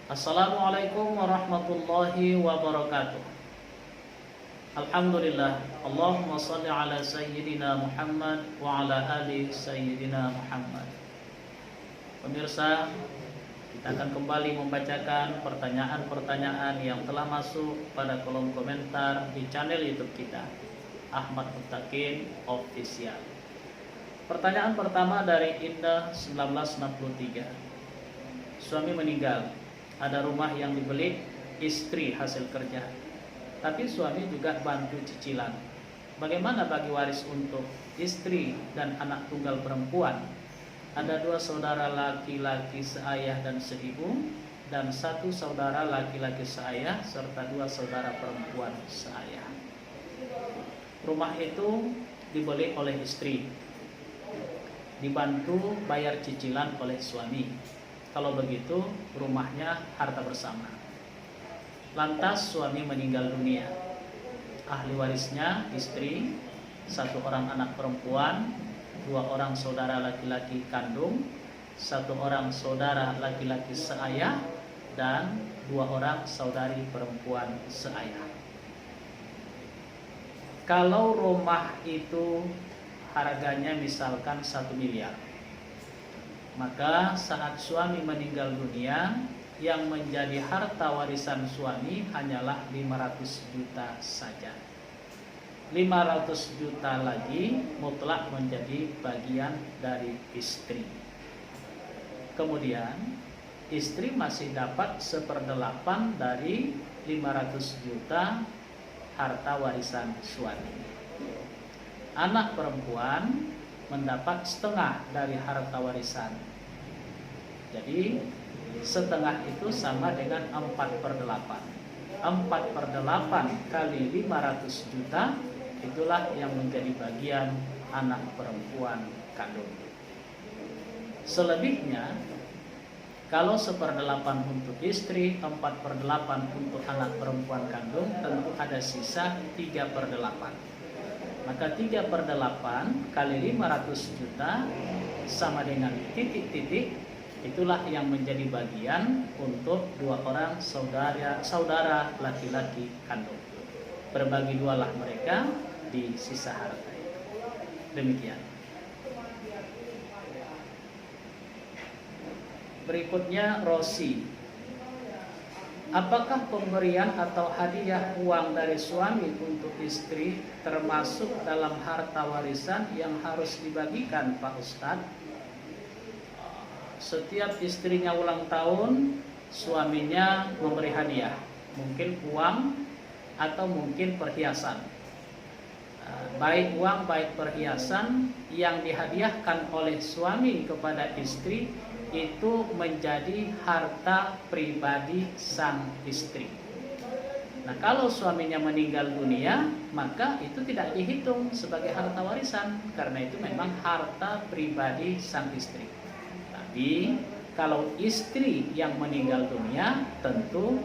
Assalamualaikum warahmatullahi wabarakatuh. Alhamdulillah. Allahumma salli ala sayyidina Muhammad wa ala ali sayyidina Muhammad. Pemirsa, kita akan kembali membacakan pertanyaan-pertanyaan yang telah masuk pada kolom komentar di channel YouTube kita, Ahmad Muttaqin Official. Pertanyaan pertama dari Indah 1963. Suami meninggal, ada rumah yang dibeli, istri hasil kerja, tapi suami juga bantu cicilan. Bagaimana bagi waris untuk istri dan anak tunggal perempuan? Ada 2 saudara laki-laki seayah dan seibu, dan 1 saudara laki-laki seayah serta 2 saudara perempuan seayah. Rumah itu dibeli oleh istri, dibantu bayar cicilan oleh suami. Kalau begitu, rumahnya harta bersama. Lantas suami meninggal dunia. Ahli warisnya istri, 1 orang anak perempuan, 2 orang saudara laki-laki kandung, 1 orang saudara laki-laki seayah, dan 2 orang saudari perempuan seayah. Kalau rumah itu harganya misalkan 1 miliar, maka saat suami meninggal dunia, yang menjadi harta warisan suami hanyalah 500 juta saja. 500 juta lagi mutlak menjadi bagian dari istri. Kemudian istri masih dapat 1/8 dari 500 juta harta warisan suami. Anak perempuan mendapat setengah dari harta warisan. Jadi setengah itu sama dengan 4/8. 4/8 kali 500 juta, itulah yang menjadi bagian anak perempuan kandung. Selebihnya, kalau 1/8 untuk istri, 4/8 untuk anak perempuan kandung, tentu ada sisa 3/8. Maka 3/8 kali 500 juta sama dengan titik-titik, itulah yang menjadi bagian untuk 2 orang saudara laki-laki kandung. Berbagi 2 lah mereka di sisa harta itu. Demikian. Berikutnya Rosi. Apakah pemberian atau hadiah uang dari suami untuk istri termasuk dalam harta warisan yang harus dibagikan, Pak Ustadz? Setiap istrinya ulang tahun, suaminya memberi hadiah, mungkin uang atau mungkin perhiasan. Baik uang, baik perhiasan yang dihadiahkan oleh suami kepada istri itu menjadi harta pribadi sang istri. Nah, kalau suaminya meninggal dunia, maka itu tidak dihitung sebagai harta warisan, karena itu memang harta pribadi sang istri. Tapi kalau istri yang meninggal dunia, tentu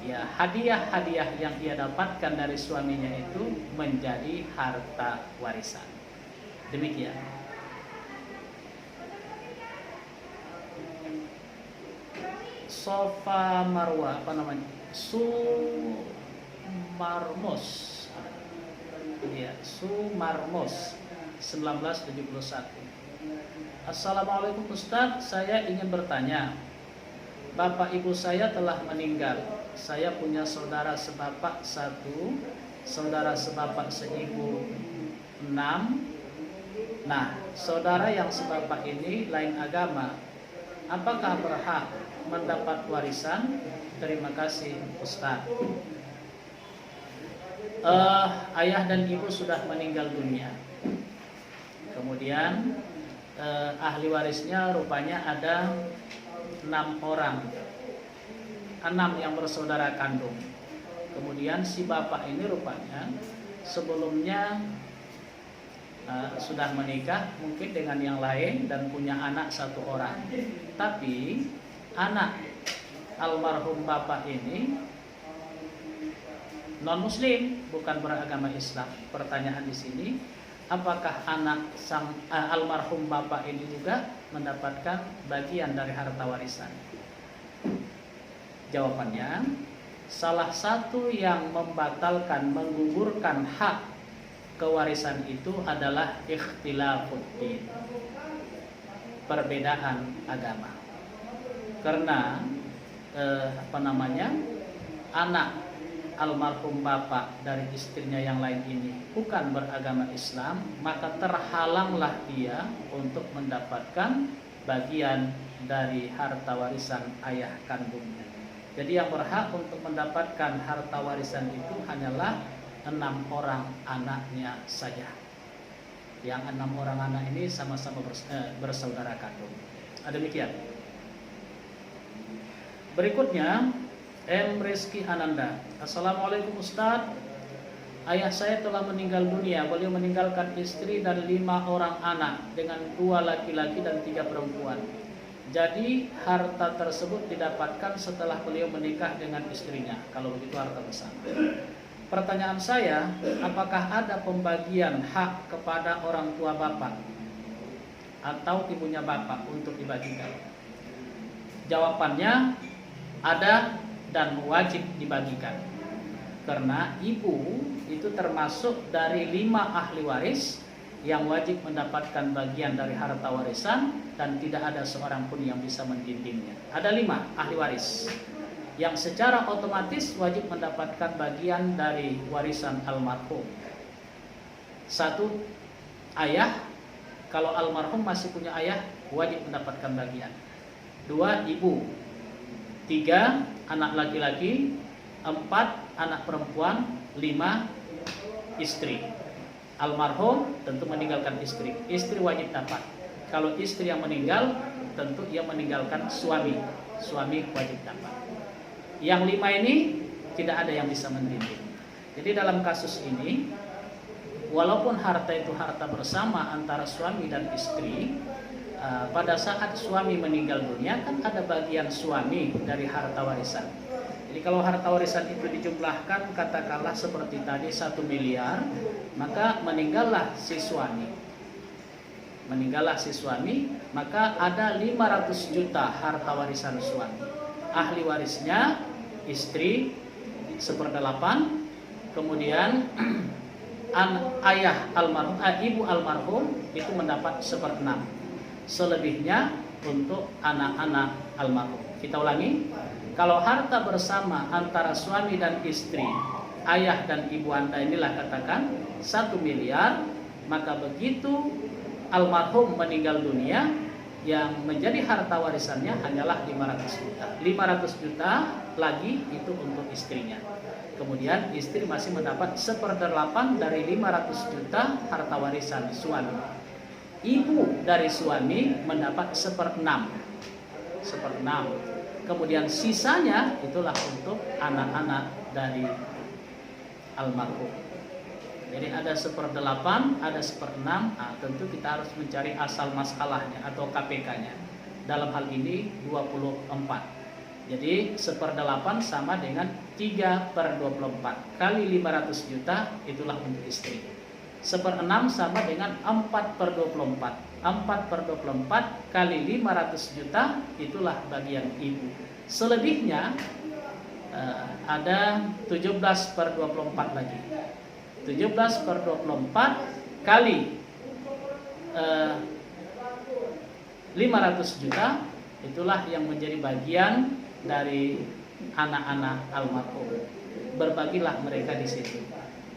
ya hadiah-hadiah yang ia dapatkan dari suaminya itu menjadi harta warisan. Demikian. Sofa Marwa, apa namanya? Sumarmos. Ya, Sumarmos 1971. Assalamualaikum Ustadz, saya ingin bertanya. Bapak ibu saya telah meninggal. Saya punya saudara sebapak 1, saudara sebapak seibu 6. Nah, saudara yang sebapak ini lain agama. Apakah berhak mendapat warisan? Terima kasih Ustadz. Ayah dan ibu sudah meninggal dunia. Kemudian ahli warisnya rupanya ada 6 orang, 6 yang bersaudara kandung. Kemudian si bapak ini rupanya sebelumnya sudah menikah mungkin dengan yang lain dan punya anak 1 orang. Tapi anak almarhum bapak ini non muslim, bukan beragama Islam. Pertanyaan di sini, apakah anak sang almarhum bapak ini juga mendapatkan bagian dari harta warisan? Jawabannya, salah satu yang membatalkan, menggugurkan hak kewarisan itu adalah ikhtilafuddin, perbedaan agama. Karena anak almarhum bapak dari istrinya yang lain ini bukan beragama Islam, maka terhalanglah dia untuk mendapatkan bagian dari harta warisan ayah kandungnya. Jadi yang berhak untuk mendapatkan harta warisan itu hanyalah 6 orang anaknya saja. Yang 6 orang anak ini sama-sama bersaudara kandung. Demikian. Berikutnya, M. Rizky Ananda. Assalamualaikum Ustadz. Ayah saya telah meninggal dunia. Beliau meninggalkan istri dan 5 orang anak dengan 2 laki-laki dan 3 perempuan. Jadi harta tersebut didapatkan setelah beliau menikah dengan istrinya. Kalau begitu harta besar. Pertanyaan saya, apakah ada pembagian hak kepada orang tua bapak atau ibunya bapak untuk dibagikan? Jawabannya ada dan wajib dibagikan. Karena ibu itu termasuk dari 5 ahli waris yang wajib mendapatkan bagian dari harta warisan dan tidak ada seorang pun yang bisa mendindingnya. Ada 5 ahli waris yang secara otomatis wajib mendapatkan bagian dari warisan almarhum. 1, ayah. Kalau almarhum masih punya ayah, wajib mendapatkan bagian. 2, ibu. 3, anak laki-laki. 4, anak perempuan. 5, istri. Almarhum tentu meninggalkan istri. Istri wajib dapat. Kalau istri yang meninggal, tentu ia meninggalkan suami. Suami wajib dapat. Yang 5 ini tidak ada yang bisa mendinding. Jadi dalam kasus ini, walaupun harta itu harta bersama antara suami dan istri, pada saat suami meninggal dunia kan ada bagian suami dari harta warisan. Jadi kalau harta warisan itu dijumlahkan katakanlah seperti tadi 1 miliar, maka meninggallah si suami. Maka ada 500 juta harta warisan suami. Ahli warisnya istri 1/8, kemudian ayah almarhum, ibu almarhum itu mendapat 1/6. Selebihnya untuk anak-anak almarhum. Kita ulangi. Kalau harta bersama antara suami dan istri, ayah dan ibu Anda inilah katakan 1 miliar, maka begitu almarhum meninggal dunia, yang menjadi harta warisannya hanyalah 500 juta. 500 juta lagi itu untuk istrinya. Kemudian istri masih mendapat 1/8 dari 500 juta harta warisan suami. Ibu dari suami mendapat 1/6. Kemudian sisanya itulah untuk anak-anak dari almarhum. Jadi ada 1/8, ada 1/6. Tentu kita harus mencari asal masalahnya atau KPK-nya. Dalam hal ini 24. Jadi 1/8 sama dengan 3/24 kali 500 juta, itulah untuk istri. 1/6 sama dengan 4/24. 4/24 kali 500 juta, itulah bagian ibu. Selebihnya ada 17/24 lagi. 17/24 kali 500 juta, itulah yang menjadi bagian dari anak-anak almarhum. Berbagilah mereka di situ.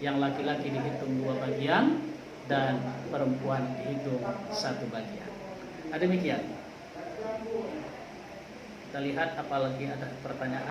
Yang laki-laki dihitung 2 bagian dan perempuan dihitung 1 bagian. Demikian. Kita lihat apalagi ada pertanyaan.